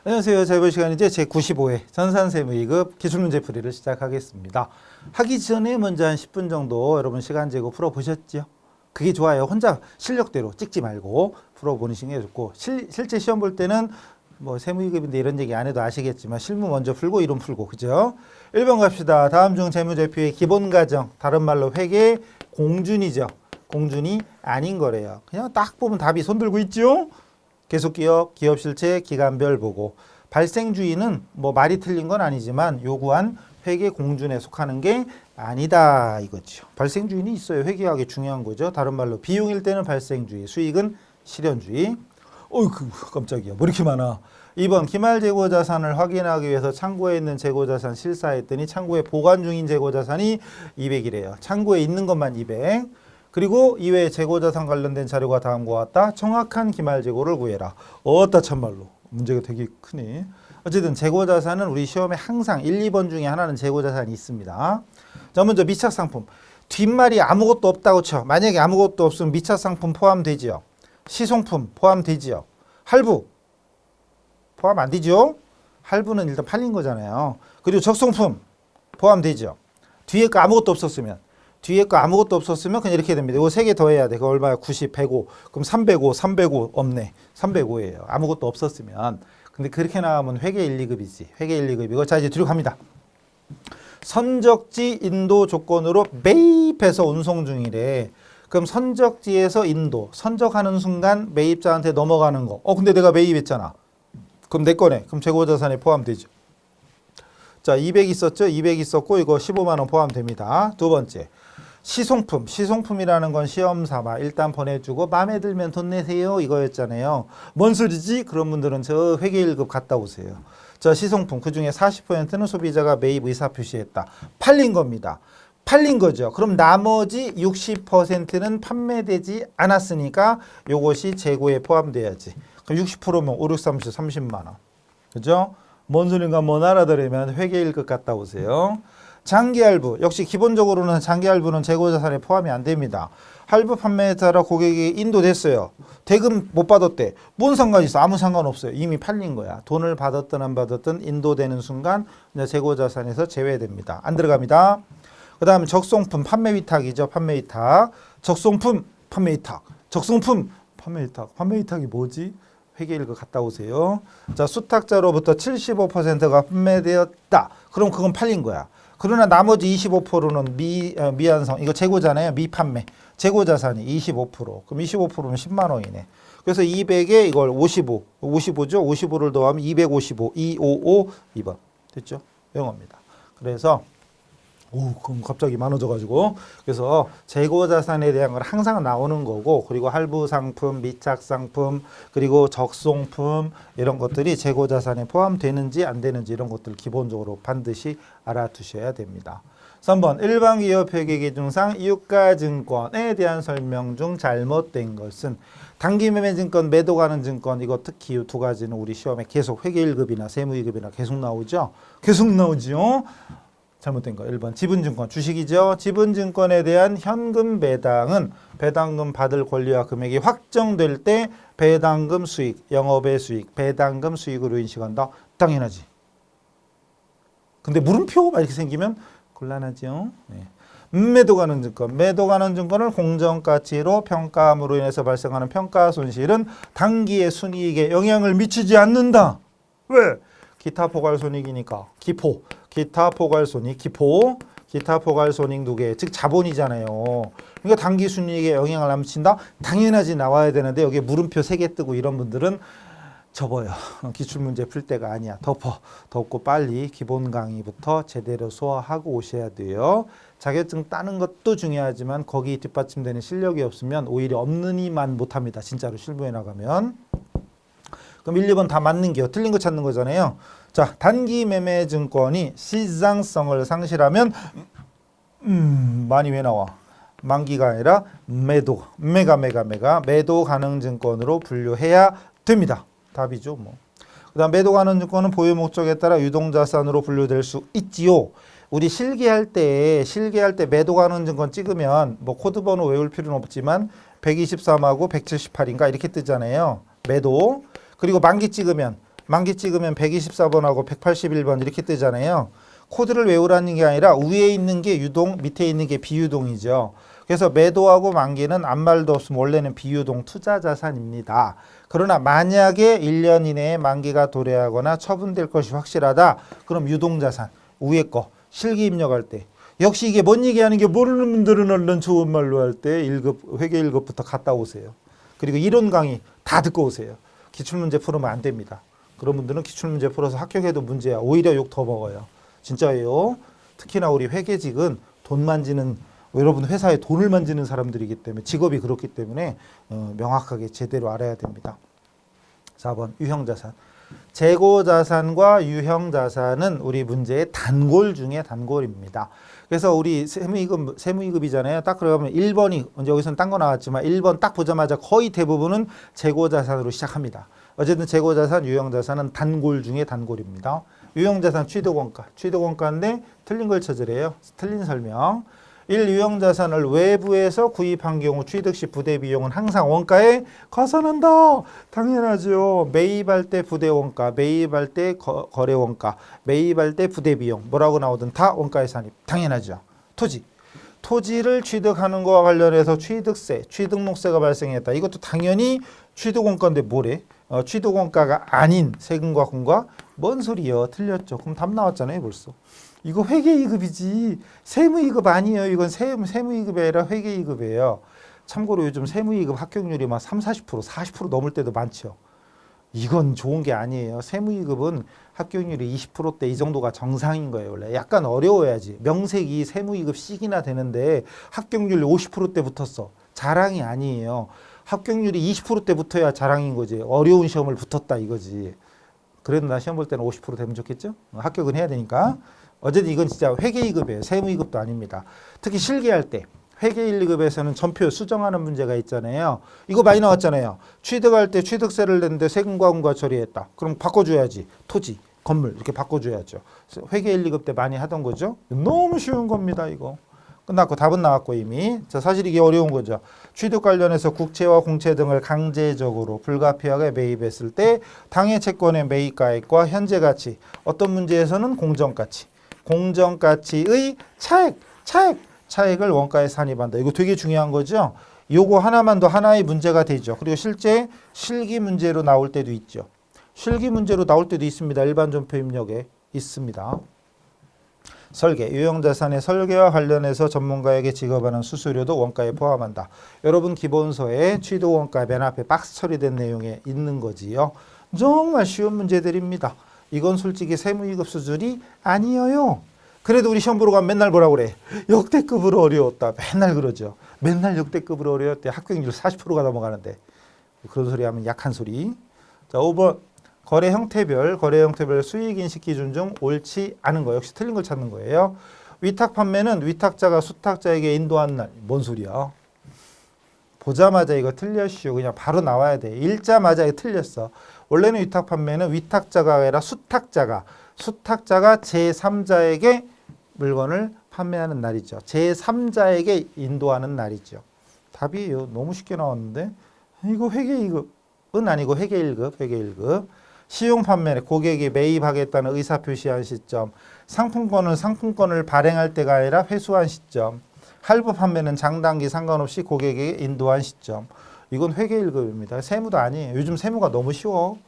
안녕하세요. 자, 이번 시간 이제 제95회 전산세무 2급 기출문제 풀이를 시작하겠습니다. 하기 전에 먼저 한 10분 정도 여러분 시간 재고 풀어보셨죠? 그게 좋아요. 혼자 실력대로 찍지 말고 풀어보시는 게 좋고 실제 시험 볼 때는 뭐 세무 2급인데 이런 얘기 안 해도 아시겠지만 실무 먼저 풀고 이론 풀고 그죠? 1번 갑시다. 다음 중 재무제표의 기본 과정 다른 말로 회계 공준이죠. 공준이 아닌 거래요. 그냥 딱 보면 답이 손 들고 있죠? 계속기업, 기업실체, 기간별 보고 발생주의는 뭐 말이 틀린 건 아니지만 요구한 회계 공준에 속하는 게 아니다 이거죠. 발생주의는 있어요. 회계학이 중요한 거죠. 다른 말로 비용일 때는 발생주의, 수익은 실현주의. 어이구 깜짝이야. 뭐 이렇게 많아. 2번 기말 재고자산을 확인하기 위해서 창고에 있는 재고자산 실사했더니 창고에 보관 중인 재고자산이 200이래요. 창고에 있는 것만 200. 그리고 이외에 재고자산 관련된 자료가 다음과 같다. 정확한 기말 재고를 구해라. 어따 참말로. 문제가 되게 크네. 어쨌든 재고자산은 우리 시험에 항상 1, 2번 중에 하나는 재고자산이 있습니다. 자, 먼저 미착상품. 뒷말이 아무것도 없다고 쳐. 만약에 아무것도 없으면 미착상품 포함되지요. 시송품 포함되지요. 할부 포함 안 되죠. 할부는 일단 팔린 거잖아요. 그리고 적송품 포함되죠. 뒤에 거 아무것도 없었으면. 뒤에 거 아무것도 없었으면 그냥 이렇게 됩니다. 이거 3개 더 해야 돼. 그거 얼마야? 90, 105. 그럼 305 없네. 305예요. 아무것도 없었으면. 근데 그렇게 나오면 회계 1, 2급이지. 회계 1, 2급이고. 자, 이제 뒤로 갑니다. 선적지 인도 조건으로 매입해서 운송 중이래. 그럼 선적지에서 인도, 선적하는 순간 매입자한테 넘어가는 거. 근데 내가 매입했잖아. 그럼 내 거네. 그럼 재고자산에 포함되죠. 자, 200 있었죠? 200 있었고 이거 15만 원 포함됩니다. 두 번째. 시송품. 시송품이라는 건 시험 삼아 일단 보내주고 마음에 들면 돈 내세요 이거였잖아요. 뭔 소리지? 그런 분들은 저 회계 1급 갔다 오세요. 자, 시송품 그중에 40%는 소비자가 매입 의사 표시했다. 팔린 겁니다. 팔린 거죠. 그럼 나머지 60%는 판매되지 않았으니까 요것이 재고에 포함돼야지. 그럼 60%면 5, 6, 30, 30만 원. 그죠? 뭔 소린가 못 알아들으면 회계 1급 갔다 오세요. 장기할부. 역시 기본적으로는 장기할부는 재고자산에 포함이 안 됩니다. 할부 판매에 따라 고객이 인도됐어요. 대금 못 받았대. 뭔 상관 있어? 아무 상관 없어요. 이미 팔린 거야. 돈을 받았든 안 받았든 인도되는 순간 재고자산에서 제외됩니다. 안 들어갑니다. 그 다음에 적송품 판매위탁이죠. 판매위탁. 적송품 판매위탁. 적송품 판매위탁. 판매위탁이 뭐지? 회계 1급 갔다 오세요. 자, 수탁자로부터 75%가 판매되었다. 그럼 그건 팔린 거야. 그러나 나머지 25%는 미완성. 이거 재고잖아요. 미판매. 재고자산이 25%. 그럼 25%면 10만 원이네. 그래서 200에 이걸 55. 55죠. 55를 더하면 255. 255. 2번. 됐죠? 영어입니다. 그래서 그럼 갑자기 많아져가지고 그래서 재고자산에 대한 건 항상 나오는 거고 그리고 할부상품, 미착상품 그리고 적송품 이런 것들이 재고자산에 포함되는지 안 되는지 이런 것들 기본적으로 반드시 알아두셔야 됩니다. 3번 일반기업회계기준상 유가증권에 대한 설명 중 잘못된 것은 단기매매증권, 매도가는 증권 이거 특히 이 두 가지는 우리 시험에 계속 회계 1급이나 세무 2급이나 계속 나오죠. 계속 나오죠. 잘못된 거 1번 지분증권 주식이죠. 지분증권에 대한 현금 배당은 배당금 받을 권리와 금액이 확정될 때 배당금 수익, 영업의 수익, 배당금 수익으로 인식한다. 당연하지. 근데 물음표가 이렇게 생기면 곤란하죠. 네. 매도 가는 증권, 매도 가는 증권을 공정가치로 평가함으로 인해서 발생하는 평가 손실은 단기의 순이익에 영향을 미치지 않는다. 왜? 기타 포괄손익이니까 기포. 기타 포괄손익, 기포, 기타 포괄손익 두 개, 즉 자본이잖아요. 그러니까 단기 순이익에 영향을 안 미친다? 당연하지 나와야 되는데 여기에 물음표 3개 뜨고 이런 분들은 접어요. 기출문제 풀 때가 아니야. 덮고 빨리 기본 강의부터 제대로 소화하고 오셔야 돼요. 자격증 따는 것도 중요하지만 거기 뒷받침되는 실력이 없으면 오히려 없느니만 못합니다. 진짜로 실무에 나가면. 그럼 1, 2번 다 맞는 게요. 틀린 거 찾는 거잖아요. 자, 단기 매매 증권이 시장성을 상실하면 많이 왜 나와? 만기가 아니라 매도, 매도 가능 증권으로 분류해야 됩니다. 답이죠, 뭐. 그다음 매도 가능 증권은 보유 목적에 따라 유동자산으로 분류될 수 있지요. 우리 실기할 때 매도 가능 증권 찍으면 뭐 코드 번호 외울 필요는 없지만 123하고 178인가 이렇게 뜨잖아요. 매도. 그리고 만기 찍으면 만기 찍으면 124번하고 181번 이렇게 뜨잖아요. 코드를 외우라는 게 아니라 위에 있는 게 유동, 밑에 있는 게 비유동이죠. 그래서 매도하고 만기는 아무 말도 없으면 원래는 비유동 투자 자산입니다. 그러나 만약에 1년 이내에 만기가 도래하거나 처분될 것이 확실하다. 그럼 유동 자산, 위에 거 실기 입력할 때 역시 이게 뭔 얘기하는 게 모르는 분들은 얼른 좋은 말로 할 때 1급 회계 1급부터 갔다 오세요. 그리고 이론 강의 다 듣고 오세요. 기출문제 풀으면 안 됩니다. 그런 분들은 기출문제 풀어서 합격해도 문제야. 오히려 욕 더 먹어요. 진짜예요. 특히나 우리 회계직은 돈 만지는 여러분 회사에 돈을 만지는 사람들이기 때문에 직업이 그렇기 때문에 명확하게 제대로 알아야 됩니다. 4번 유형자산. 재고자산과 유형자산은 우리 문제의 단골 중에 단골입니다. 그래서 우리 세무이급이잖아요. 딱 그러면 1번이 먼저 여기서는 딴 거 나왔지만 1번 딱 보자마자 거의 대부분은 재고자산으로 시작합니다. 어쨌든 재고자산, 유형자산은 단골 중에 단골입니다. 유형자산 취득원가, 취득원가인데 틀린 걸 찾으래요. 틀린 설명. 1. 유형자산을 외부에서 구입한 경우 취득 시 부대비용은 항상 원가에 가산한다. 당연하죠. 매입할 때 부대원가, 매입할 때 거래원가, 매입할 때 부대비용 뭐라고 나오든 다 원가에 산입. 당연하죠. 토지. 토지를 취득하는 것과 관련해서 취득세, 취득록세가 발생했다. 이것도 당연히 취득원가인데 뭐래? 취득원가가 아닌 세금과 공과 뭔 소리요? 틀렸죠. 그럼 답 나왔잖아요 벌써. 이거 회계이급이지 세무이급 아니에요. 이건 세무이급이 아니라 회계이급이에요. 참고로 요즘 세무이급 합격률이 막 30, 40%, 40% 넘을 때도 많죠. 이건 좋은 게 아니에요. 세무이급은 합격률이 20%대 이 정도가 정상인 거예요. 원래 약간 어려워야지. 명색이 세무이급 C기나 되는데 합격률 50%대 붙었어. 자랑이 아니에요. 합격률이 20%대 붙어야 자랑인 거지. 어려운 시험을 붙었다 이거지. 그래도 나 시험 볼 때는 50% 되면 좋겠죠? 합격은 해야 되니까. 어쨌든 이건 진짜 회계이급이에요. 세무이급도 아닙니다. 특히 실기할 때 회계 1급에서는 전표 수정하는 문제가 있잖아요. 이거 많이 나왔잖아요. 취득할 때 취득세를 냈는데 세금과 공과 처리했다. 그럼 바꿔줘야지. 토지, 건물 이렇게 바꿔줘야죠. 회계 1, 2급 때 많이 하던 거죠. 너무 쉬운 겁니다. 이거. 끝났고 답은 나왔고 이미. 자, 사실 이게 어려운 거죠. 취득 관련해서 국채와 공채 등을 강제적으로 불가피하게 매입했을 때 당해 채권의 매입가액과 현재 가치, 어떤 문제에서는 공정가치, 공정가치의 차액을 원가에 산입한다. 이거 되게 중요한 거죠. 요거 하나만 더 하나의 문제가 되죠. 그리고 실제 실기 문제로 나올 때도 있죠. 실기 문제로 나올 때도 있습니다. 일반 전표 입력에 있습니다. 설계, 유형자산의 설계와 관련해서 전문가에게 지급하는 수수료도 원가에 포함한다. 여러분 기본서에 취득원가 맨 앞에 박스 처리된 내용에 있는 거지요. 정말 쉬운 문제들입니다. 이건 솔직히 세무이급 수준이 아니에요. 그래도 우리 시험 보러 가면 맨날 뭐라고 그래? 역대급으로 어려웠다. 맨날 그러죠. 맨날 역대급으로 어려웠대. 합격률 40%가 넘어가는데. 그런 소리 하면 약한 소리. 자, 5번. 거래 형태별 수익인식 기준 중 옳지 않은 거. 역시 틀린 걸 찾는 거예요. 위탁 판매는 위탁자가 수탁자에게 인도한 날. 뭔 소리야? 보자마자 이거 틀렸슈. 그냥 바로 나와야 돼. 읽자마자 이거 틀렸어. 원래는 위탁 판매는 위탁자가 아니라 수탁자가 제3자에게 물건을 판매하는 날이죠. 제3자에게 인도하는 날이죠. 답이에요. 너무 쉽게 나왔는데. 이거 회계이급은 아니고 회계 1급. 시용 판매, 고객이 매입하겠다는 의사 표시한 시점. 상품권을 발행할 때가 아니라 회수한 시점. 할부 판매는 장단기 상관없이 고객에게 인도한 시점. 이건 회계 1급입니다. 세무도 아니에요. 요즘 세무가 너무 쉬워.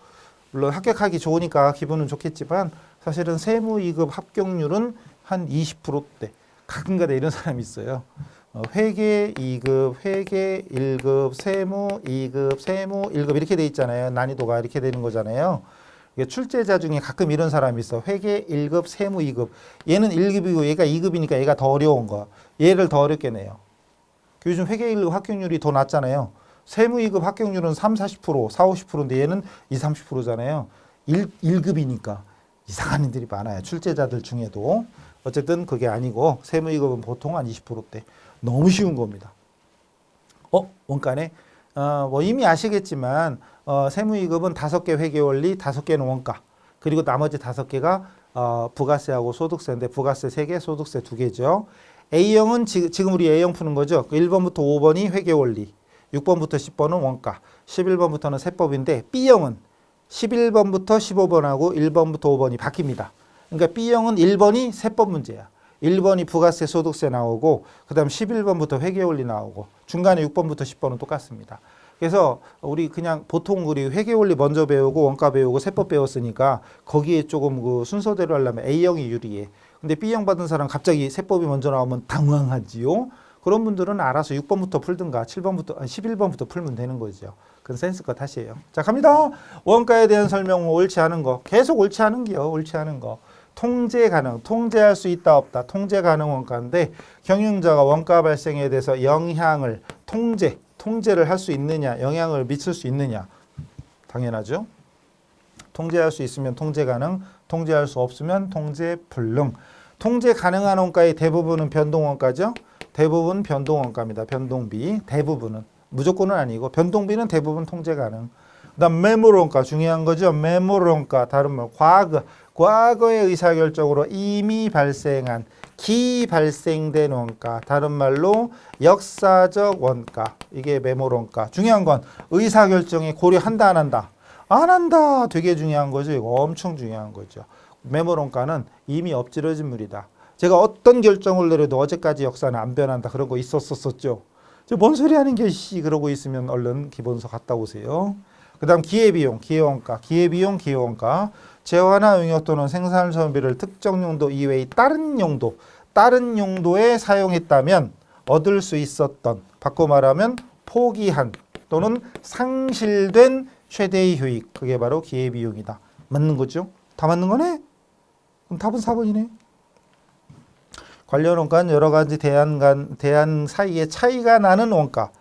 물론 합격하기 좋으니까 기분은 좋겠지만 사실은 세무 2급 합격률은 한 20%대. 가끔가다 이런 사람이 있어요. 회계 2급, 회계 1급, 세무 2급, 세무 1급 이렇게 돼 있잖아요. 난이도가 이렇게 되는 거잖아요. 출제자 중에 가끔 이런 사람이 있어. 회계 1급, 세무 2급. 얘는 1급이고 얘가 2급이니까 얘가 더 어려운 거. 얘를 더 어렵게 내요. 요즘 회계 1급 합격률이 더 낮잖아요. 세무 2급 합격률은 30, 40%, 40, 50%인데 얘는 20, 30%잖아요. 1급이니까 이상한 일들이 많아요. 출제자들 중에도. 어쨌든 그게 아니고 세무 2급은 보통 한 20%대. 너무 쉬운 겁니다. 원가네. 뭐 이미 아시겠지만 세무 2급은 5개 회계 원리, 5개는 원가. 그리고 나머지 5개가 부가세하고 소득세인데 부가세 3개, 소득세 2개죠. A형은 지금 우리 A형 푸는 거죠. 1번부터 5번이 회계 원리, 6번부터 10번은 원가, 11번부터는 세법인데 B형은 11번부터 15번하고 1번부터 5번이 바뀝니다. 그러니까 B형은 1번이 세법 문제야. 1번이 부가세 소득세 나오고 그 다음 11번부터 회계원리 나오고 중간에 6번부터 10번은 똑같습니다. 그래서 우리 그냥 보통 우리 회계원리 먼저 배우고 원가 배우고 세법 배웠으니까 거기에 조금 그 순서대로 하려면 A형이 유리해. 근데 B형 받은 사람 갑자기 세법이 먼저 나오면 당황하지요. 그런 분들은 알아서 6번부터 풀든가 7번부터 11번부터 풀면 되는 거죠. 그건 센스껏 하세요. 자, 갑니다. 원가에 대한 설명 옳지 않은 거. 계속 옳지 않은 게요. 옳지 않은 거. 통제 가능. 통제할 수 있다 없다. 통제 가능 원가인데 경영자가 원가 발생에 대해서 영향을 통제를 할 수 있느냐, 영향을 미칠 수 있느냐. 당연하죠. 통제할 수 있으면 통제 가능, 통제할 수 없으면 통제 불능. 통제 가능한 원가의 대부분은 변동 원가죠. 대부분 변동 원가입니다. 변동비. 대부분은. 무조건은 아니고 변동비는 대부분 통제 가능. 그다음 매몰 원가 중요한 거죠. 매몰 원가 다른 말 과거의 의사결정으로 이미 발생한 기발생된 원가 다른 말로 역사적 원가 이게 매몰 원가. 중요한 건 의사결정에 고려한다 안 한다. 안 한다. 되게 중요한 거죠. 이거 엄청 중요한 거죠. 매몰 원가는 이미 엎질러진 물이다. 제가 어떤 결정을 내려도 어제까지 역사는 안 변한다. 그런 거 있었었죠. 뭔 소리 하는 게 그러고 있으면 얼른 기본서 갔다 오세요. 그 다음 기회비용, 기회원가, 기회비용, 기회원가. 재화나 용역 또는 생산 소비를 특정 용도 이외의 다른 용도에 사용했다면 얻을 수 있었던, 바꿔 말하면 포기한 또는 상실된 최대의 효익. 그게 바로 기회비용이다. 맞는 거죠? 다 맞는 거네? 그럼 답은 4번이네. 관련 원가는 여러 가지 대안 사이에 차이가 나는 원가.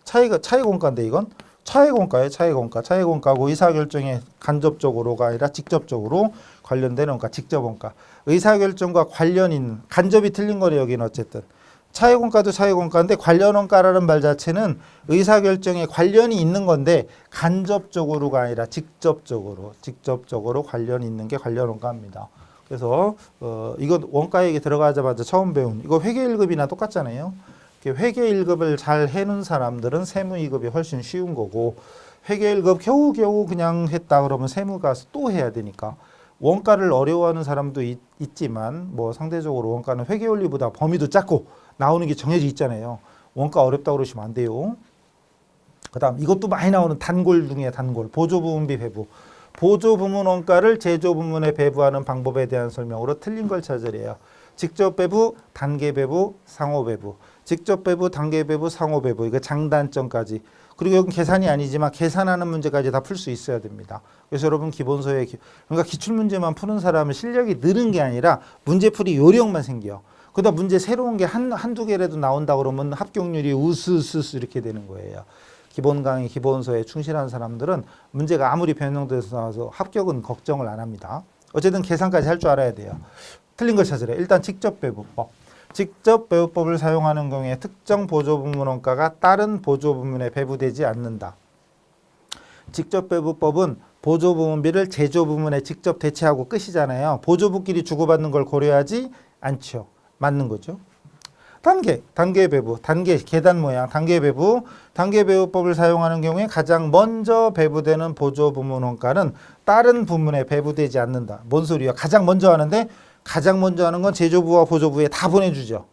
차이가 원가인데 이건 차액 원가예요. 차액 원가. 차액 원가고 의사결정에 간접적으로가 아니라 직접적으로 관련되는 원가. 직접 원가. 의사결정과 관련 있는 간접이 틀린 거래요. 여기는 어쨌든. 차액 원가도 차액 원가인데 관련 원가라는 말 자체는 의사결정에 관련이 있는 건데 간접적으로가 아니라 직접적으로 관련이 있는 게 관련 원가입니다. 그래서 이건 원가 얘기 들어가자마자 처음 배운 이거 회계 1급이나 똑같잖아요. 회계 1급을 잘 해놓은 사람들은 세무 2급이 훨씬 쉬운 거고 회계 1급 겨우겨우 그냥 했다 그러면 세무 가서 또 해야 되니까 원가를 어려워하는 사람도 있지만 뭐 상대적으로 원가는 회계 원리보다 범위도 작고 나오는 게 정해져 있잖아요. 원가 어렵다고 그러시면 안 돼요. 그 다음 이것도 많이 나오는 단골 중에 단골 보조부문비 배부. 보조부문 원가를 제조부문에 배부하는 방법에 대한 설명으로 틀린 걸 찾으래요. 직접 배부, 단계 배부, 상호 배부. 직접 배부, 단계 배부, 상호 배부. 이거 장단점까지. 그리고 여기 계산이 아니지만 계산하는 문제까지 다 풀 수 있어야 됩니다. 그래서 여러분 기본서에 그러니까 기출문제만 푸는 사람은 실력이 느는 게 아니라 문제풀이 요령만 생겨. 그러다 문제 새로운 게 한두 개라도 나온다 그러면 합격률이 우스스스 이렇게 되는 거예요. 기본 강의, 기본서에 충실한 사람들은 문제가 아무리 변형돼서 나와서 합격은 걱정을 안 합니다. 어쨌든 계산까지 할 줄 알아야 돼요. 틀린 걸 찾으래. 일단 직접 배부법. 직접 배부법을 사용하는 경우에 특정 보조부문 원가가 다른 보조부문에 배부되지 않는다. 직접 배부법은 보조부문비를 제조부문에 직접 대체하고 끝이잖아요. 보조부끼리 주고받는 걸 고려하지 않죠. 맞는 거죠. 단계 배부, 계단 모양, 단계 배부법을 사용하는 경우에 가장 먼저 배부되는 보조부문 원가는 다른 부문에 배부되지 않는다. 뭔 소리야? 가장 먼저 하는데 가장 먼저 하는 건 제조부와 보조부에 다 보내주죠.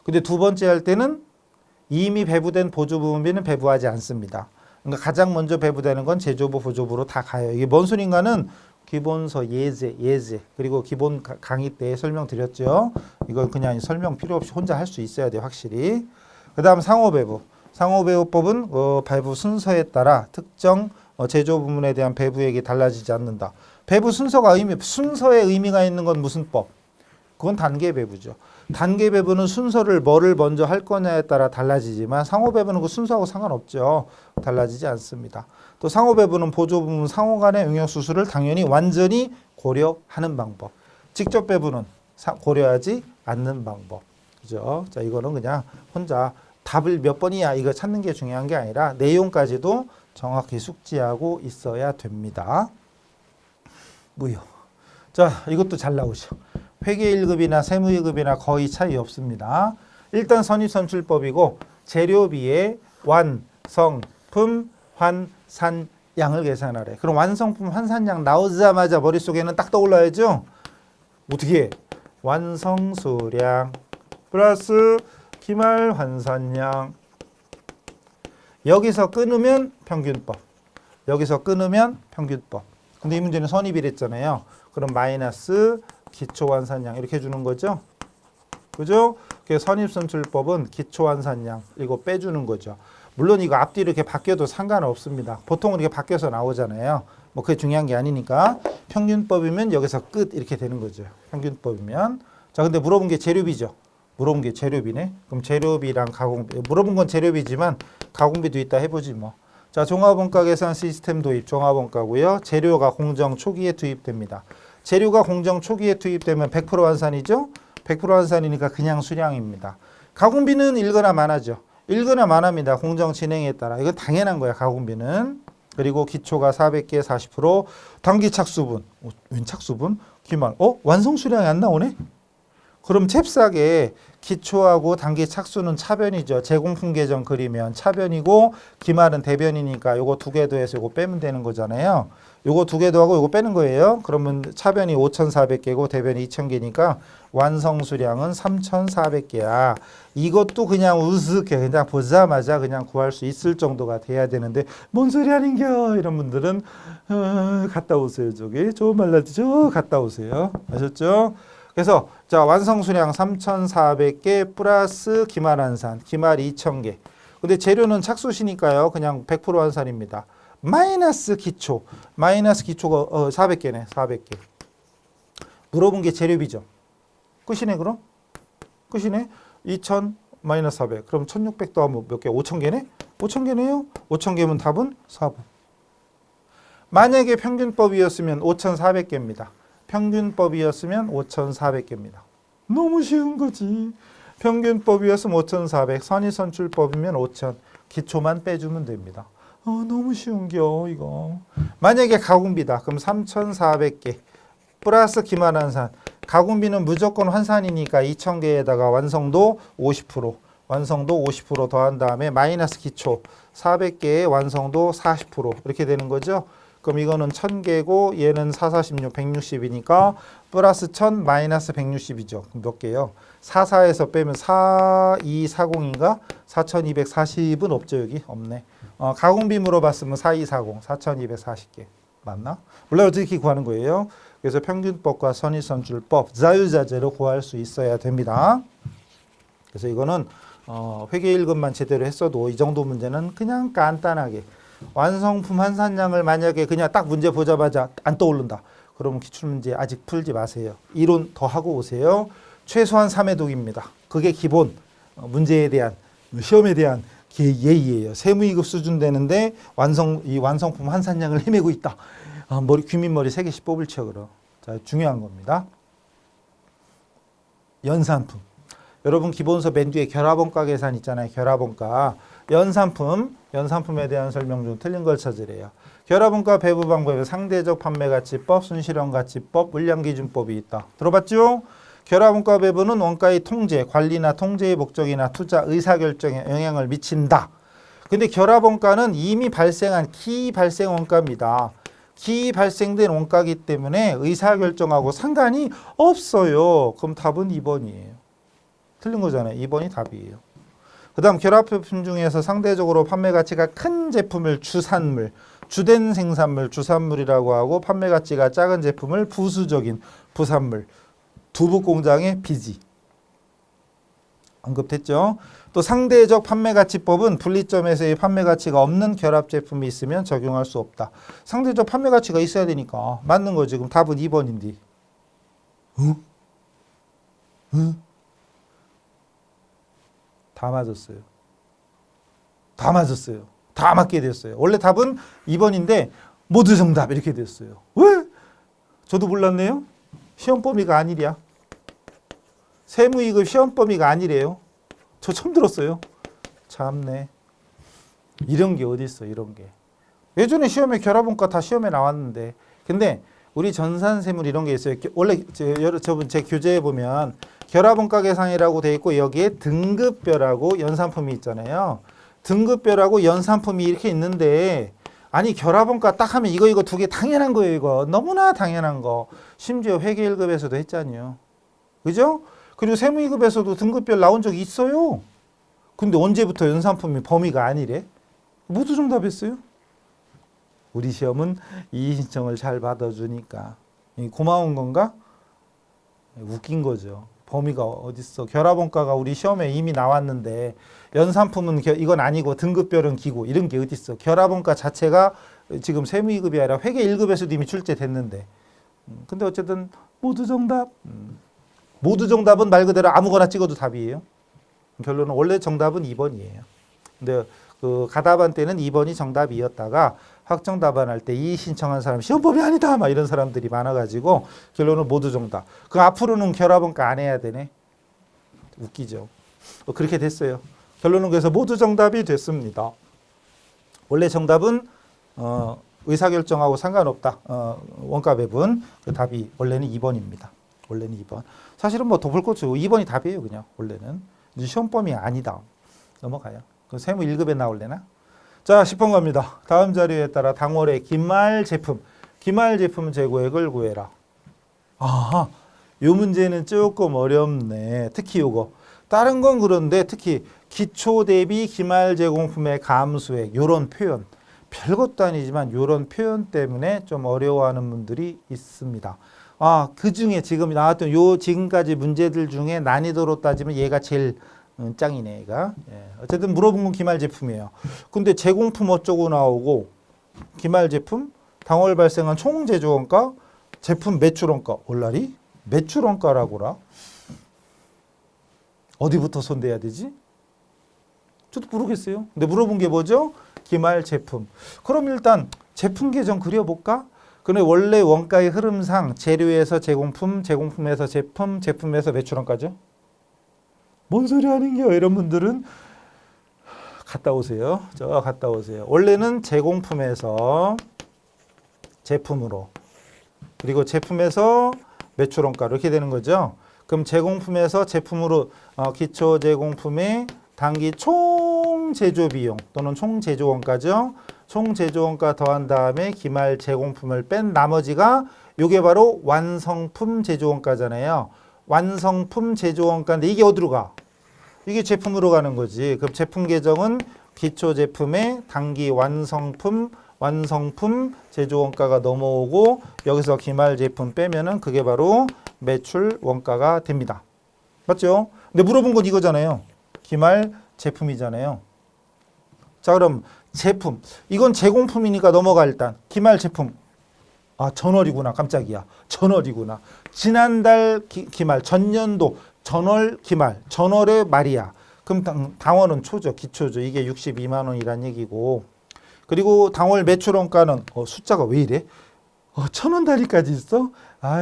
근데 두 번째 할 때는 이미 배부된 보조부문비는 배부하지 않습니다. 그러니까 가장 먼저 배부되는 건 제조부, 보조부로 다 가요. 이게 뭔 소린가는 기본서 예제 그리고 기본 강의 때 설명드렸죠. 이건 그냥 설명 필요 없이 혼자 할 수 있어야 돼요. 확실히. 그 다음 상호배부. 상호배부법은 배부 순서에 따라 특정 제조 부문에 대한 배부액이 달라지지 않는다. 배부 순서에 의미가 있는 건 무슨 법? 그건 단계 배부죠. 단계 배부는 순서를 뭐를 먼저 할 거냐에 따라 달라지지만 상호 배부는 그 순서하고 상관없죠. 달라지지 않습니다. 또 상호 배부는 보조 부문 상호 간의 용역 수수를 당연히 완전히 고려하는 방법. 직접 배부는 고려하지 않는 방법. 그죠? 자, 이거는 그냥 혼자 답을 몇 번이야 이거 찾는 게 중요한 게 아니라 내용까지도 정확히 숙지하고 있어야 됩니다. 무효. 자, 이것도 잘 나오죠. 회계 1급이나 세무 2급이나 거의 차이 없습니다. 일단 선입선출법이고 재료비의 완성품 환산 양을 계산하래. 그럼 완성품 환산량 나오자마자 머릿속에는 딱 떠올라야죠. 어떻게 해? 완성수량 플러스 기말 환산량. 여기서 끊으면 평균법. 여기서 끊으면 평균법. 근데 이 문제는 선입이랬잖아요. 그럼 마이너스 기초 환산량 이렇게 주는 거죠. 그죠? 그래서 선입선출법은 기초 환산량 이거 빼주는 거죠. 물론 이거 앞뒤로 이렇게 바뀌어도 상관없습니다. 보통은 이렇게 바뀌어서 나오잖아요. 뭐 그게 중요한 게 아니니까. 평균법이면 여기서 끝 이렇게 되는 거죠. 평균법이면. 자, 근데 물어본 게 재료비죠. 물어본 게 재료비네. 그럼 재료비랑 가공비. 물어본 건 재료비지만 가공비도 있다 해보지 뭐. 자, 종합원가 계산 시스템 도입 종합원가고요. 재료가 공정 초기에 투입됩니다. 재료가 공정 초기에 투입되면 100% 환산이죠. 100% 환산이니까 그냥 수량입니다. 가공비는 일거나 많아죠. 일거나 많합니다. 공정 진행에 따라. 이건 당연한 거야, 가공비는. 그리고 기초가 400개 40%, 단기 착수분. 웬 착수분? 기말. 완성 수량이 안 나오네? 그럼 잽싸게 기초하고 단기 착수는 차변이죠. 제공품 계정 그리면 차변이고 기말은 대변이니까 요거 두 개 더해서 요거 빼면 되는 거잖아요. 요거 두 개 더하고 요거 빼는 거예요. 그러면 차변이 5,400개고 대변이 2,000개니까 완성 수량은 3,400개야. 이것도 그냥 우습게 그냥 보자마자 그냥 구할 수 있을 정도가 돼야 되는데 뭔 소리 아닌겨 이런 분들은 갔다 오세요. 저기 좋은 말 나죠. 갔다 오세요. 아셨죠? 그래서 자 완성 수량 3,400개 플러스 기말 환산, 기말 2,000개. 근데 재료는 착수시니까요. 그냥 100% 환산입니다. 마이너스 기초, 마이너스 기초가 400개네. 400개. 물어본 게 재료비죠. 끝이네 그럼? 끝이네. 2,000 마이너스 400. 그럼 1,600 더하면 몇 개? 5,000개네? 5,000개네요. 5,000개면 답은 4번. 만약에 평균법이었으면 5,400개입니다. 평균법이었으면 5,400개입니다. 너무 쉬운 거지. 평균법이었으면 5,400, 선의선출법이면 5,000. 기초만 빼주면 됩니다. 너무 쉬운겨 이거. 만약에 가공비다. 그럼 3,400개 플러스 기말 환산. 가공비는 무조건 환산이니까 2,000개에다가 완성도 50%. 완성도 50% 더한 다음에 마이너스 기초 400개의 완성도 40% 이렇게 되는 거죠. 그럼 이거는 1,000개고 얘는 4, 46, 160이니까 플러스 1,000 마이너스 160이죠. 그럼 몇 개요? 4, 4에서 빼면 4, 2, 40인가? 4,240은 없죠 여기? 없네. 가공비 물어봤으면 4, 2, 40, 4,240개. 맞나? 원래 어떻게 구하는 거예요? 그래서 평균법과 선의선출법 자유자재로 구할 수 있어야 됩니다. 그래서 이거는 회계 1급만 제대로 했어도 이 정도 문제는 그냥 간단하게 완성품 환산량을 만약에 그냥 딱 문제 보자마자 안 떠오른다. 그러면 기출문제 아직 풀지 마세요. 이론 더 하고 오세요. 최소한 3회 독입니다. 그게 기본 문제에 대한 시험에 대한 예의예요. 세무이급 수준 되는데 이 완성품 환산량을 헤매고 있다. 귀밑머리 3개씩 뽑을 쳐 그럼. 자, 중요한 겁니다. 연산품. 여러분 기본서 맨 뒤에 결합원가 계산 있잖아요. 결합원가. 연산품에 대한 설명 중 틀린 걸 찾으래요. 결합원가 배부 방법에 상대적 판매가치법, 순실현가치법, 물량기준법이 있다. 들어봤죠? 결합원가 배부는 원가의 통제, 관리나 통제의 목적이나 투자, 의사결정에 영향을 미친다. 근데 결합원가는 이미 발생한 기발생 원가입니다. 기발생된 원가이기 때문에 의사결정하고 상관이 없어요. 그럼 답은 2번이에요. 틀린 거잖아요. 2번이 답이에요. 그 다음 결합제품 중에서 상대적으로 판매가치가 큰 제품을 주산물, 주된 생산물, 주산물이라고 하고 판매가치가 작은 제품을 부수적인 부산물, 두부공장의 비지. 언급했죠. 또 상대적 판매가치법은 분리점에서의 판매가치가 없는 결합제품이 있으면 적용할 수 없다. 상대적 판매가치가 있어야 되니까 맞는 거지. 그럼 답은 2번인데. 다 맞았어요. 다 맞았어요. 다 맞게 됐어요. 원래 답은 2번인데 모두 정답 이렇게 됐어요. 왜? 저도 몰랐네요. 시험 범위가 아니랴. 세무이급 시험 범위가 아니래요. 저 처음 들었어요. 참네. 이런 게 어디 있어 이런 게. 예전에 시험에 결합원가 다 시험에 나왔는데 근데 우리 전산세물 이런 게 있어요. 원래 저분 제 교재에 보면 결합원가 계산이라고 돼 있고 여기에 등급별하고 연산품이 있잖아요. 등급별하고 연산품이 이렇게 있는데 아니 결합원가 딱 하면 이거 두 개 당연한 거예요. 이거 너무나 당연한 거. 심지어 회계 1급에서도 했잖아요. 그죠? 그리고 세무 2급에서도 등급별 나온 적이 있어요. 근데 언제부터 연산품이 범위가 아니래? 모두 정답했어요. 우리 시험은 이의 신청을 잘 받아주니까 고마운 건가? 웃긴 거죠. 범위가 어딨어. 결합원가가 우리 시험에 이미 나왔는데 연산품은 이건 아니고 등급별은 기고 이런 게 어딨어. 결합원가 자체가 지금 세무 2급이 아니라 회계 1급에서도 이미 출제됐는데. 근데 어쨌든 모두 정답. 모두 정답은 말 그대로 아무거나 찍어도 답이에요. 결론은 원래 정답은 2번이에요. 근데 그 가답안 때는 2번이 정답이었다가 확정 답안할 때 이의 신청한 사람 시험범위 아니다 막 이런 사람들이 많아가지고 결론은 모두 정답. 그 앞으로는 결합원가 안 해야 되네. 웃기죠. 그렇게 됐어요. 결론은 그래서 모두 정답이 됐습니다. 원래 정답은 의사결정하고 상관없다. 원가 배분 그 답이 원래는 2번입니다. 원래는 2번. 사실은 뭐 더 볼 것도 2번이 답이에요. 그냥 원래는. 시험범위 아니다. 넘어가요. 그 세무 1급에 나올래나? 자, 10번 갑니다. 다음 자료에 따라 당월의 기말 제품 재고액을 구해라. 아하, 요 문제는 조금 어렵네. 특히 요거. 다른 건 그런데 특히 기초 대비 기말 제공품의 감소액 요런 표현. 별것도 아니지만 요런 표현 때문에 좀 어려워하는 분들이 있습니다. 그 중에 지금 나왔던 요 지금까지 문제들 중에 난이도로 따지면 얘가 제일 짱이네, 얘가. 예. 어쨌든 물어본 건 기말 제품이에요. 근데 제공품 어쩌고 나오고, 기말 제품, 당월 발생한 총 제조원가, 제품 매출원가, 올라리? 매출원가라고라? 어디부터 손대야 되지? 저도 모르겠어요. 근데 물어본 게 뭐죠? 기말 제품. 그럼 일단 제품 계정 그려볼까? 근데 원래 원가의 흐름상 재료에서 제공품, 제공품에서 제품, 제품에서 매출원가죠? 뭔 소리 하는겨? 이런 분들은 갔다 오세요. 저 갔다 오세요. 원래는 제공품에서 제품으로 그리고 제품에서 매출원가로 이렇게 되는 거죠. 그럼 제공품에서 제품으로 기초 제공품의 단기 총 제조 비용 또는 총 제조 원가죠. 총 제조 원가 더한 다음에 기말 제공품을 뺀 나머지가 요게 바로 완성품 제조 원가잖아요. 완성품 제조 원가인데 이게 어디로 가? 이게 제품으로 가는 거지. 그럼 제품 계정은 기초 제품의 단기 완성품 제조 원가가 넘어오고 여기서 기말 제품 빼면은 그게 바로 매출 원가가 됩니다. 맞죠? 근데 물어본 건 이거잖아요. 기말 제품이잖아요. 자, 그럼 제품. 이건 제공품이니까 넘어가 일단. 기말 제품. 전월이구나. 깜짝이야. 전월이구나. 지난달 기말, 전년도 전월 기말, 전월의 말이야. 그럼 당월은 초죠. 기초죠. 이게 62만 원이란 얘기고. 그리고 당월 매출원가는 숫자가 왜 이래? 1,000원 단위까지 있어?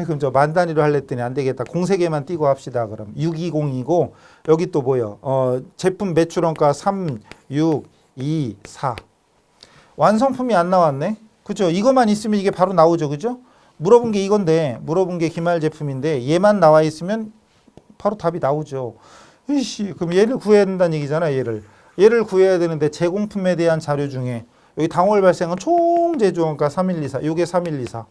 그럼 저 만 단위로 할랬더니 안 되겠다. 공세개만 띄고 합시다. 그럼 620이고 여기 또 뭐요? 제품 매출원가 3, 6, 2, 4. 완성품이 안 나왔네. 그죠? 이것만 있으면 이게 바로 나오죠. 그죠? 물어본 게 이건데, 물어본 게 기말 제품인데 얘만 나와 있으면 바로 답이 나오죠. 그럼 얘를 구해야 된다는 얘기잖아. 얘를 구해야 되는데 제공품에 대한 자료 중에 여기 당월 발생은 총 제조원가 3124. 요게 3124.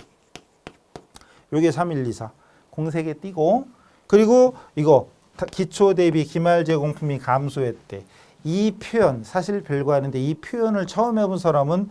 요게 3124. 공세개 띄고 그리고 이거 기초 대비 기말 제공품이 감소했대. 이 표현 사실 별거 아닌데 이 표현을 처음 해본 사람은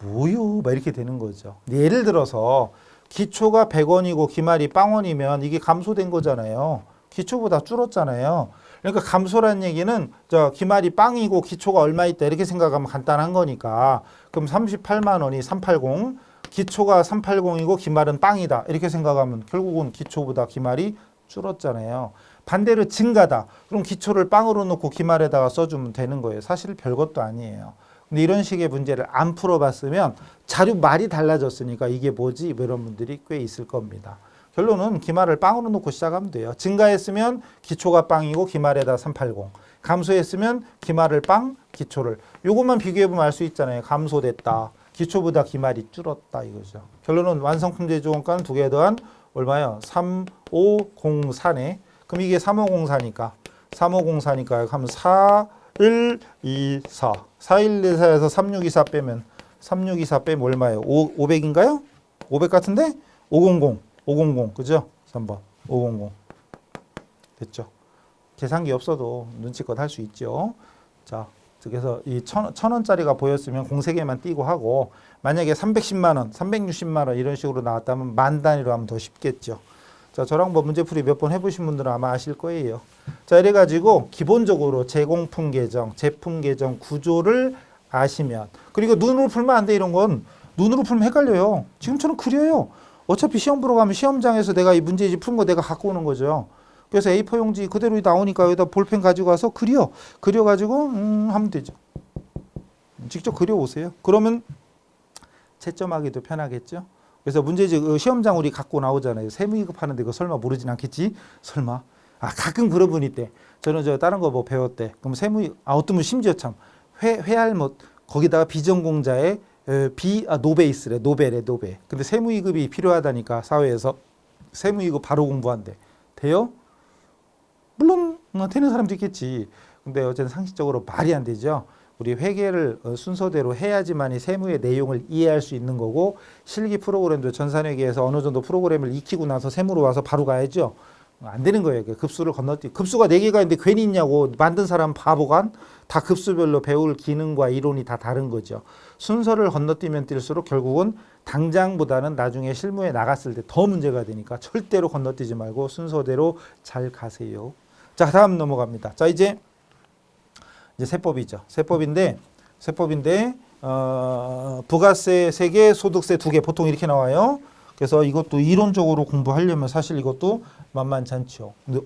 뭐요? 막 이렇게 되는 거죠. 예를 들어서 기초가 100원이고 기말이 0원이면 이게 감소된 거잖아요. 기초보다 줄었잖아요. 그러니까 감소란 얘기는 기말이 0이고 기초가 얼마 있다 이렇게 생각하면 간단한 거니까 그럼 38만 원이 380 기초가 380이고 기말은 0이다 이렇게 생각하면 결국은 기초보다 기말이 줄었잖아요. 반대로 증가다. 그럼 기초를 0으로 놓고 기말에다가 써주면 되는 거예요. 사실 별것도 아니에요. 근데 이런 식의 문제를 안 풀어봤으면 자료 말이 달라졌으니까 이게 뭐지? 뭐 이런 분들이 꽤 있을 겁니다. 결론은 기말을 0으로 놓고 시작하면 돼요. 증가했으면 기초가 0이고 기말에다 380. 감소했으면 기말을 0, 기초를. 요것만 비교해보면 알 수 있잖아요. 감소됐다. 기초보다 기말이 줄었다 이거죠. 결론은 완성품 제조원가는 두 개 더한 얼마요? 3504네. 그럼 이게 3504니까 3504니까 하면 4124. 4124에서 3624 빼면 3624 빼면 얼마예요? 500인가요? 500 같은데? 500 그죠? 3번 500 됐죠? 계산기 없어도 눈치껏 할 수 있죠. 자, 그래서 이 1,000원짜리가 보였으면 공세개만 띄고 하고 만약에 310만 원, 360만 원 이런 식으로 나왔다면 만 단위로 하면 더 쉽겠죠. 자, 저랑 뭐 문제풀이 몇 번 해보신 분들은 아마 아실 거예요. 자, 이래가지고 기본적으로 제공품 계정, 제품 계정 구조를 아시면 그리고 눈으로 풀면 안 돼. 이런 건 눈으로 풀면 헷갈려요. 지금처럼 그려요. 어차피 시험 보러 가면 시험장에서 내가 이 문제집 푼 거 내가 갖고 오는 거죠. 그래서 A4 용지 그대로 나오니까 여기다 볼펜 가지고 와서 그려가지고 하면 되죠. 직접 그려오세요. 그러면 채점하기도 편하겠죠. 그래서 문제집 시험장 우리 갖고 나오잖아요. 세무이급 하는데 그거 설마 모르진 않겠지? 설마. 아, 가끔 그런 분 있대. 저는 저 다른 거 뭐 배웠대. 그럼 어떤 분 심지어 참 회할못 거기다가 비전공자에 노베이스래. 노베래. 근데 세무이급이 필요하다니까 사회에서 세무이급 바로 공부한대. 돼요? 물론 되는 사람도 있겠지. 근데 어쨌든 상식적으로 말이 안 되죠. 우리 회계를 순서대로 해야지만이 세무의 내용을 이해할 수 있는 거고 실기 프로그램도 전산회계에서 어느 정도 프로그램을 익히고 나서 세무로 와서 바로 가야죠. 안 되는 거예요. 급수를 건너뛰고 급수가 4개가 있는데 괜히 있냐고 만든 사람 바보간 다 급수별로 배울 기능과 이론이 다 다른 거죠. 순서를 건너뛰면 뛸수록 결국은 당장보다는 나중에 실무에 나갔을 때 더 문제가 되니까 절대로 건너뛰지 말고 순서대로 잘 가세요. 자, 다음 넘어갑니다. 자, 이제 세법이죠. 세법인데 부가세 3개, 소득세 2개 보통 이렇게 나와요. 그래서 이것도 이론적으로 공부하려면 사실 이것도 만만치 않죠. 근데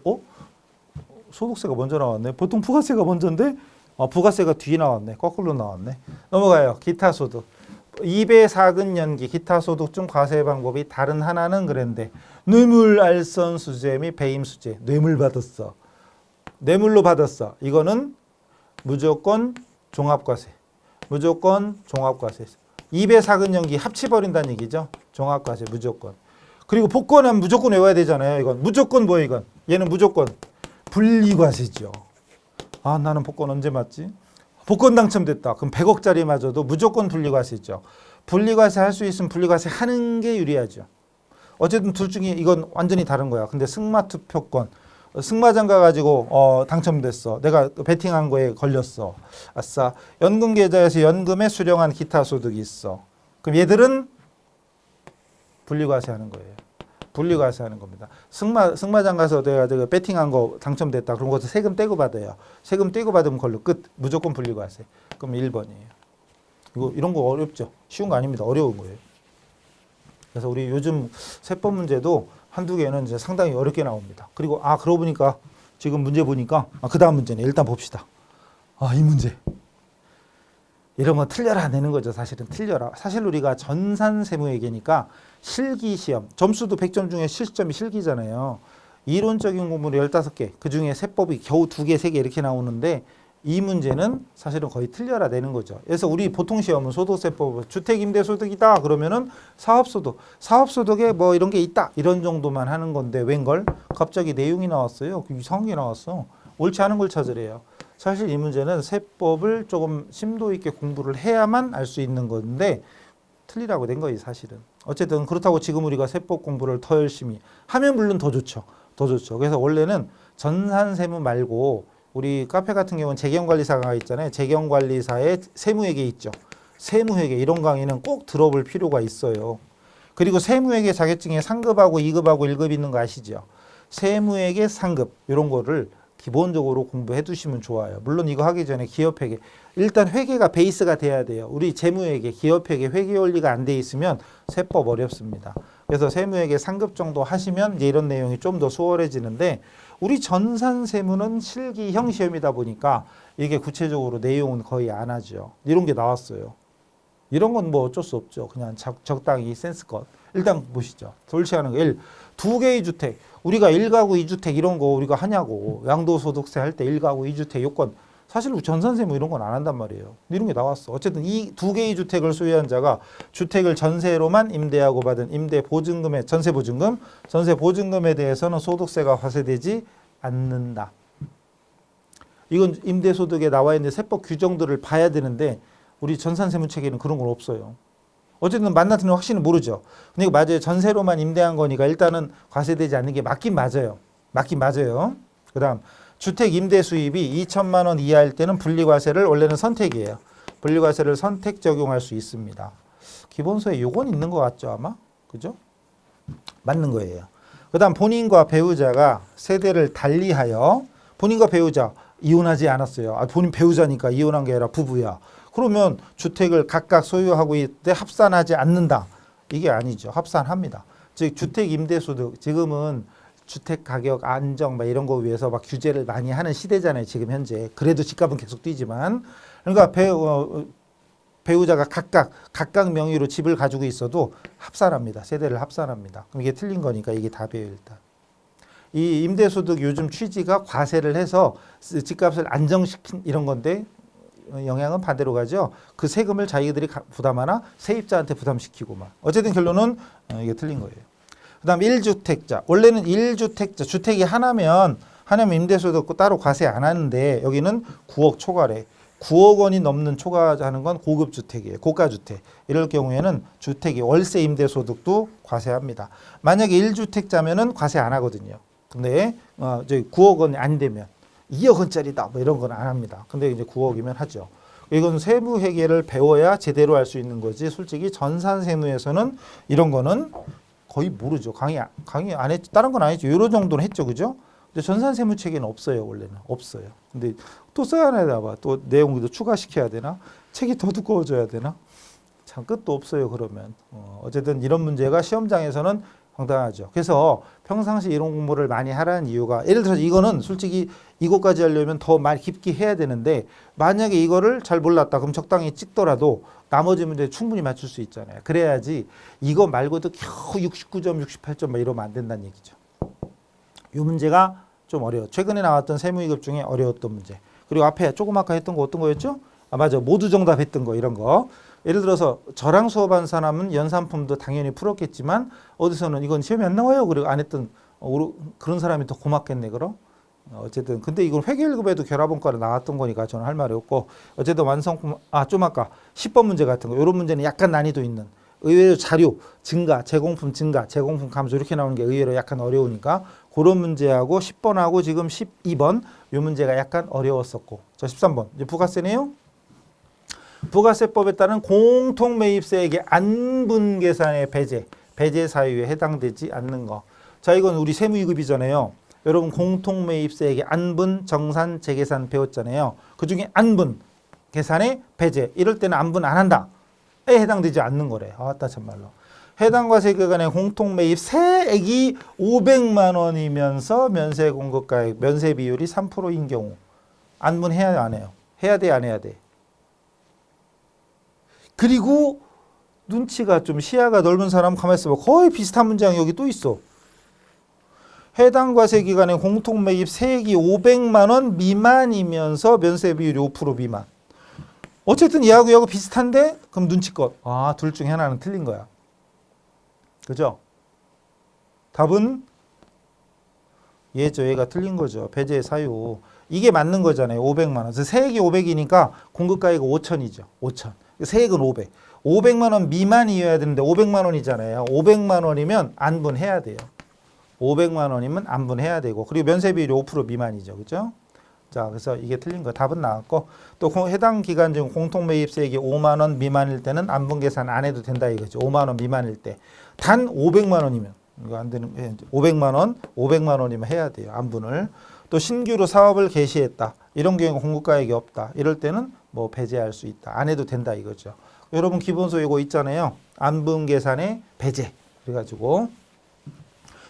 소득세가 먼저 나왔네. 보통 부가세가 먼저인데 부가세가 뒤에 나왔네. 거꾸로 나왔네. 넘어가요. 기타 소득. 2배 사근 연기 기타 소득 중 과세 방법이 다른 하나는 그랬는데 뇌물 알선 수재 및 배임 수재. 뇌물 받았어. 뇌물로 받았어. 이거는 무조건 종합과세. 무조건 종합과세. 2배 사근 연기 합치버린다는 얘기죠. 종합과세 무조건. 그리고 복권은 무조건 외워야 되잖아요. 이건 무조건 뭐예요? 이건 얘는 무조건 분리과세죠. 아, 나는 복권 언제 맞지? 복권 당첨됐다. 그럼 100억짜리 맞아도 무조건 분리과세죠. 분리과세 할 수 있으면 분리과세 하는 게 유리하죠. 어쨌든 둘 중에 이건 완전히 다른 거야. 근데 승마투표권 승마장 가가지고 당첨됐어. 내가 베팅한 거에 걸렸어. 아싸. 연금 계좌에서 연금에 수령한 기타 소득이 있어. 그럼 얘들은 분리과세 하는 거예요. 분리과세 하는 겁니다. 승마장 가서 내가 베팅한 거 당첨됐다. 그런 것도 세금 떼고 받아요. 세금 떼고 받으면 걸로 끝. 무조건 분리과세. 그럼 1번이에요. 이런 거 어렵죠. 쉬운 거 아닙니다. 어려운 거예요. 그래서 우리 요즘 세법 문제도 한두 개는 이제 상당히 어렵게 나옵니다. 그리고 그러고 보니까 지금 문제 보니까 그 다음 문제네. 일단 봅시다. 이 문제. 이런 건 틀려라 안 되는 거죠. 사실은 틀려라. 사실 우리가 전산세무회계니까 실기시험 점수도 100점 중에 실점이 실기잖아요. 이론적인 공부를 15개 그중에 세법이 겨우 2개, 3개 이렇게 나오는데 이 문제는 사실은 거의 틀려라 되는 거죠. 그래서 우리 보통 시험은 소득세법 주택임대소득이다 그러면은 사업소득에 뭐 이런 게 있다 이런 정도만 하는 건데 웬걸 갑자기 내용이 나왔어요. 이상한 게 나왔어. 옳지 않은 걸 찾으래요. 사실 이 문제는 세법을 조금 심도 있게 공부를 해야만 알 수 있는 건데 틀리라고 된 거예요. 사실은. 어쨌든 그렇다고 지금 우리가 세법 공부를 더 열심히 하면 물론 더 좋죠. 그래서 원래는 전산세무 말고 우리 카페 같은 경우는 재경관리사가 있잖아요. 재경관리사의 세무회계 있죠. 세무회계 이런 강의는 꼭 들어볼 필요가 있어요. 그리고 세무회계 자격증에 상급하고 2급하고 1급 있는 거 아시죠? 세무회계 상급 이런 거를 기본적으로 공부해 두시면 좋아요. 물론 이거 하기 전에 기업회계 일단 회계가 베이스가 돼야 돼요. 우리 재무회계, 기업회계, 회계원리가 안 돼 있으면 세법 어렵습니다. 그래서 세무회계 상급 정도 하시면 이제 이런 내용이 좀 더 수월해지는데 우리 전산세무는 실기형 시험이다 보니까 이게 구체적으로 내용은 거의 안 하죠. 이런 게 나왔어요. 이런 건 뭐 어쩔 수 없죠. 그냥 적당히 센스껏. 일단 보시죠. 돌치하는 거 1. 2개의 주택. 우리가 1가구 2주택 이런 거 우리가 하냐고. 양도소득세 할 때 1가구 2주택 요건. 사실 전산세무 이런 건 안 한단 말이에요. 이런 게 나왔어. 어쨌든 이 2개의 주택을 소유한 자가 주택을 전세로만 임대하고 받은 임대보증금의 전세보증금에 대해서는 소득세가 과세되지 않는다. 이건 임대소득에 나와 있는 세법 규정들을 봐야 되는데 우리 전산세무체계는 그런 건 없어요. 어쨌든 만나서는 확실히 모르죠. 근데 이거 맞아요. 전세로만 임대한 거니까 일단은 과세되지 않는 게 맞긴 맞아요. 맞긴 맞아요. 그 다음 주택 임대 수입이 2천만 원 이하일 때는 분리과세를 원래는 선택이에요. 분리과세를 선택 적용할 수 있습니다. 기본소에 요건 있는 것 같죠 아마? 그죠? 맞는 거예요. 그 다음 본인과 배우자가 세대를 달리하여 본인과 배우자 이혼하지 않았어요. 본인 배우자니까 이혼한 게 아니라 부부야. 그러면 주택을 각각 소유하고 있되 합산하지 않는다. 이게 아니죠. 합산합니다. 즉 주택 임대소득 지금은 주택 가격 안정 막 이런 거 위해서 막 규제를 많이 하는 시대잖아요. 지금 현재. 그래도 집값은 계속 뛰지만 그러니까 배우자가 각각 명의로 집을 가지고 있어도 합산합니다. 세대를 합산합니다. 그럼 이게 틀린 거니까 이게 답이에요, 일단. 이 임대소득 요즘 취지가 과세를 해서 집값을 안정시킨 이런 건데 영향은 반대로 가죠. 그 세금을 자기들이 부담하나 세입자한테 부담시키고만. 어쨌든 결론은 이게 틀린 거예요. 그 다음 1주택자. 원래는 1주택자, 주택이 하나면 임대소득 따로 과세 안 하는데 여기는 9억 초과래. 9억 원이 넘는 초과하는 건 고급주택이에요. 고가주택. 이럴 경우에는 주택이 월세 임대소득도 과세합니다. 만약에 1주택자면은 과세 안 하거든요. 근데 9억 원이 안 되면 2억 원짜리다 뭐 이런 건 안 합니다. 근데 이제 9억이면 하죠. 이건 세무회계를 배워야 제대로 할 수 있는 거지. 솔직히 전산세무에서는 이런 거는 거의 모르죠. 강의 안 했죠. 다른 건 아니죠. 요런 정도는 했죠. 그죠? 근데 전산세무체계는 없어요. 원래는. 없어요. 근데 또 써야 되나 봐. 또 내용도 추가시켜야 되나? 책이 더 두꺼워져야 되나? 참 끝도 없어요. 그러면. 어쨌든 이런 문제가 시험장에서는 황당하죠. 그래서 평상시 이런 공부를 많이 하라는 이유가 예를 들어서 이거는 솔직히 이거까지 하려면 더 많이 깊게 해야 되는데 만약에 이거를 잘 몰랐다 그럼 적당히 찍더라도 나머지 문제 충분히 맞출 수 있잖아요. 그래야지 이거 말고도 겨우 69점, 68점 막 이러면 안 된다는 얘기죠. 이 문제가 좀 어려워. 최근에 나왔던 세무이급 중에 어려웠던 문제. 그리고 앞에 조금 아까 했던 거 어떤 거였죠? 맞아. 모두 정답했던 거 이런 거. 예를 들어서 저랑 수업한 사람은 연산품도 당연히 풀었겠지만 어디서는 이건 시험에 안 나와요. 그리고 안 했던 그런 사람이 더 고맙겠네. 그럼 어쨌든 근데 이건 회계 1급에도 결합원가로 나왔던 거니까 저는 할 말이 없고 어쨌든 완성품 좀 아까 10번 문제 같은 거 이런 문제는 약간 난이도 있는 의외로 자료 증가, 제공품 증가, 제공품 감소 이렇게 나오는 게 의외로 약간 어려우니까 그런 문제하고 10번하고 지금 12번 이 문제가 약간 어려웠었고 자 13번 이제 부가세네요. 부가세법에 따른 공통매입세액의 안분계산의 배제 사유에 해당되지 않는 거. 자 이건 우리 세무이급이잖아요. 여러분 공통매입세액의 안분, 정산, 재계산 배웠잖아요. 그중에 안분, 계산의 배제 이럴 때는 안분 안 한다에 해당되지 않는 거래. 아따 참말로. 해당 과세기 간의 공통매입세액이 500만 원이면서 면세공급가액, 면세 비율이 3%인 경우 안분해야 안 해요? 해야 돼 안 해야 돼? 그리고 눈치가 좀 시야가 넓은 사람 가만히 있어봐. 거의 비슷한 문장이 여기 또 있어. 해당 과세기간의 공통매입 세액이 500만 원 미만이면서 면세 비율이 5% 미만. 어쨌든 얘하고 비슷한데 그럼 눈치껏. 둘 중에 하나는 틀린 거야. 그죠? 답은 얘죠. 얘가 틀린 거죠. 배제 사유. 이게 맞는 거잖아요. 500만 원. 그래서 세액이 500이니까 공급가액이 5천이죠. 5천. 세액은 500. 500만 원 미만이어야 되는데 500만 원이잖아요. 500만 원이면 안분해야 돼요. 500만 원이면 안분해야 되고 그리고 면세비율이 5% 미만이죠. 그죠? 자, 그래서 이게 틀린 거 답은 나왔고 또 해당 기간 중 공통매입세액이 5만 원 미만일 때는 안분 계산 안 해도 된다 이거죠. 5만 원 미만일 때. 단 500만 원이면 이거 안 되는 500만 원이면 해야 돼요. 안분을. 또 신규로 사업을 개시했다. 이런 경우에 공급가액이 없다. 이럴 때는 뭐 배제할 수 있다. 안 해도 된다 이거죠. 여러분 기본소 이거 있잖아요. 안분 계산의 배제. 그래가지고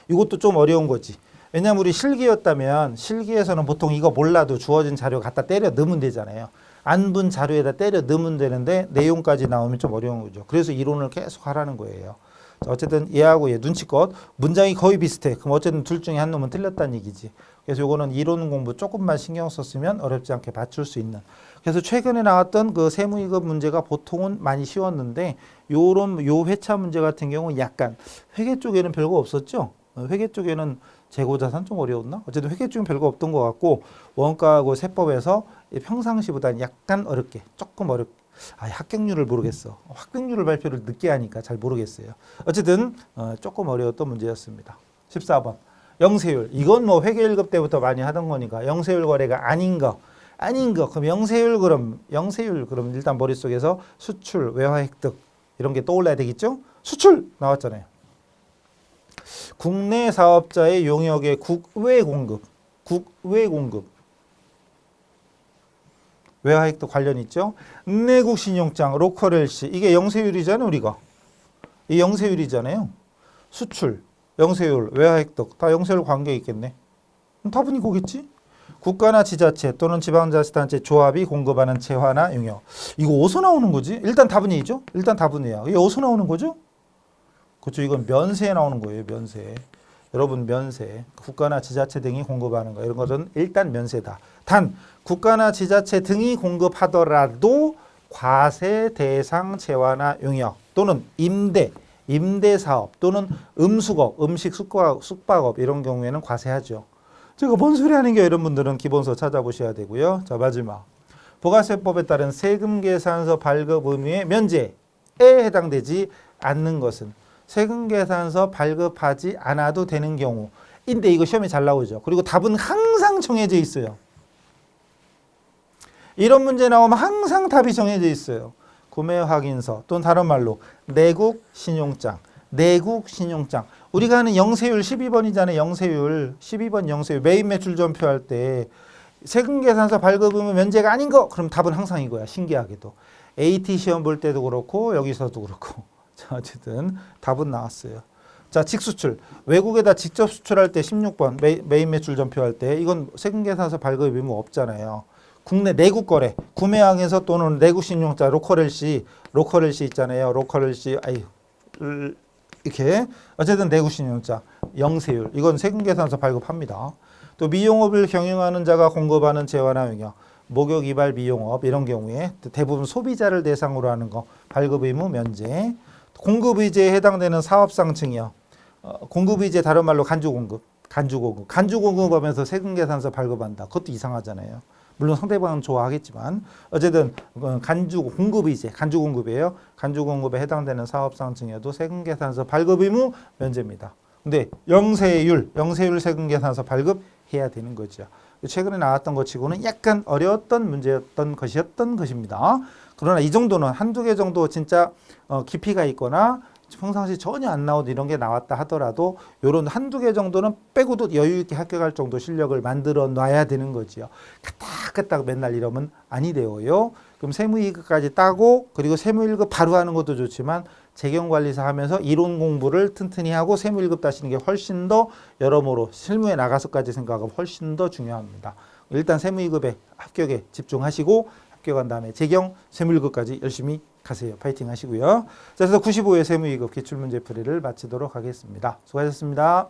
이것도 좀 어려운 거지. 왜냐면 우리 실기였다면 실기에서는 보통 이거 몰라도 주어진 자료 갖다 때려 넣으면 되잖아요. 안분 자료에다 때려 넣으면 되는데 내용까지 나오면 좀 어려운 거죠. 그래서 이론을 계속 하라는 거예요. 자, 어쨌든 얘하고 얘 눈치껏 문장이 거의 비슷해. 그럼 어쨌든 둘 중에 한 놈은 틀렸다는 얘기지. 그래서 요거는 이론 공부 조금만 신경 썼으면 어렵지 않게 맞출 수 있는. 그래서 최근에 나왔던 그 세무이급 문제가 보통은 많이 쉬웠는데 요 회차 문제 같은 경우는 약간 회계 쪽에는 별거 없었죠. 회계 쪽에는 재고자산 좀 어려웠나? 어쨌든 회계 중에 별거 없던 것 같고 원가하고 세법에서 평상시보다는 약간 어렵게 조금 어렵게 합격률을 모르겠어. 합격률을 발표를 늦게 하니까 잘 모르겠어요. 어쨌든 조금 어려웠던 문제였습니다. 14번 영세율. 이건 뭐 회계 1급 때부터 많이 하던 거니까 영세율 거래가 아닌 거. 그럼 영세율 그럼 일단 머릿속에서 수출, 외화 획득 이런 게 떠올라야 되겠죠? 수출 나왔잖아요. 국내 사업자의 용역의 국외 공급. 외화 획득 관련 있죠? 내국 신용장, 로컬 LC 이게 영세율이잖아요, 우리가. 이 영세율이잖아요. 수출, 영세율, 외화 획득 다 영세율 관계 있겠네. 답은 이거겠지? 국가나 지자체 또는 지방자치단체 조합이 공급하는 재화나 용역. 이거 어디서 나오는 거지? 일단 답은 이죠? 일단 답은 이야. 이게 어디서 나오는 거죠? 그렇죠. 이건 면세에 나오는 거예요. 면세. 여러분 면세. 국가나 지자체 등이 공급하는 거. 이런 것은 일단 면세다. 단 국가나 지자체 등이 공급하더라도 과세 대상 재화나 용역 또는 임대 사업 또는 음수업, 음식 숙박업 이런 경우에는 과세하죠. 제가 뭔 소리 하는 게 이런 분들은 기본서 찾아보셔야 되고요. 자, 마지막. 부가세법에 따른 세금 계산서 발급 의무의 면제에 해당되지 않는 것은 세금 계산서 발급하지 않아도 되는 경우인데 이거 시험에 잘 나오죠. 그리고 답은 항상 정해져 있어요. 이런 문제 나오면 항상 답이 정해져 있어요. 구매 확인서 또는 다른 말로 내국 신용장. 우리가 하는 영세율 12번이잖아요. 영세율 12번 영세율 매입 매출 전표 할 때 세금 계산서 발급 의무 면제가 아닌 거 그럼 답은 항상 이거야. 신기하게도. AT 시험 볼 때도 그렇고 여기서도 그렇고. 자, 어쨌든 답은 나왔어요. 자, 직수출. 외국에다 직접 수출할 때 16번 매입 매출 전표 할 때 이건 세금 계산서 발급 의무 없잖아요. 국내 내국 거래, 구매 항에서 또는 내국 신용자 로컬 LC 있잖아요. 로컬 LC 이렇게 어쨌든 내국 신용자 영세율 이건 세금 계산서 발급합니다. 또 미용업을 경영하는 자가 공급하는 재화나 용역, 목욕 이발 미용업 이런 경우에 대부분 소비자를 대상으로 하는 거 발급 의무 면제. 공급 의제에 해당되는 사업상층이요. 공급 의제 다른 말로 간주 공급하면서 세금 계산서 발급한다. 그것도 이상하잖아요. 물론 상대방은 좋아하겠지만 어쨌든 공급 의제, 간주 공급이에요. 간주 공급에 해당되는 사업상층이어도 세금 계산서 발급 의무 면제입니다. 근데 영세율 세금 계산서 발급해야 되는 거죠. 최근에 나왔던 것 치고는 약간 어려웠던 문제였던 것입니다. 그러나 이 정도는 한두 개 정도 진짜 깊이가 있거나 평상시 전혀 안 나오던 이런 게 나왔다 하더라도 요런 한두 개 정도는 빼고도 여유 있게 합격할 정도 실력을 만들어 놔야 되는 거지요. 까딱까딱 맨날 이러면 아니 되어요. 그럼 세무이급까지 따고 그리고 세무일급 바로 하는 것도 좋지만 재경관리사 하면서 이론 공부를 튼튼히 하고 세무일급 따시는 게 훨씬 더 여러모로 실무에 나가서까지 생각하면 훨씬 더 중요합니다. 일단 세무이급에 합격에 집중하시고 합격한 다음에 재경 세무일급까지 열심히 가세요. 파이팅 하시고요. 자, 그래서 95회 세무이급 기출문제풀이를 마치도록 하겠습니다. 수고하셨습니다.